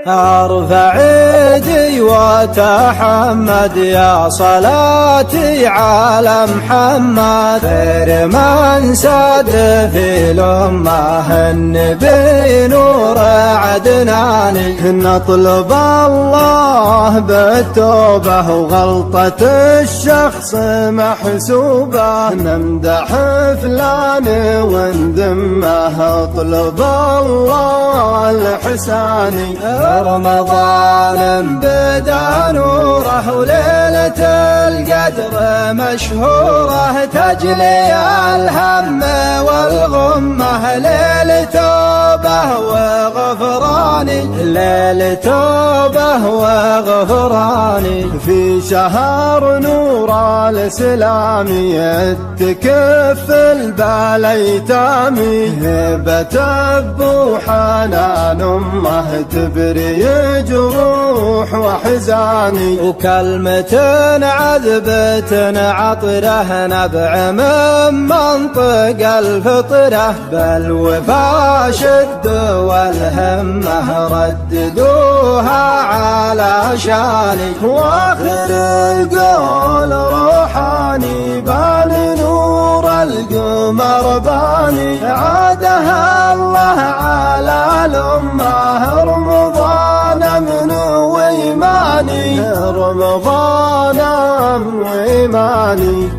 ارفع ايدي وتحمد يا صلاتي على محمد، خير من ساد في الامه النبي نور عدناني. نطلب الله بالتوبه وغلطة الشخص محسوبه، نمدح فلان وندمه اطلب الله الحساني. رمضان بدا نوره وليلة القدر مشهورة، تجلي الهم والغمة ليل توبة وغفراني، ليل توبة وغفراني. في شهر نور الإسلام يتكف البلايتامي، هبة أبو حنان أمه تبري جروح وحزاني. وكلمة عذبة عطره نبع من منطق الفطرة، بالوفا شد والهمه رددوها على شاني. واخر القول روحاني بان نور القمر باني، عادها الله على الأمة رمضان من وإيماني، رمضان من وإيماني.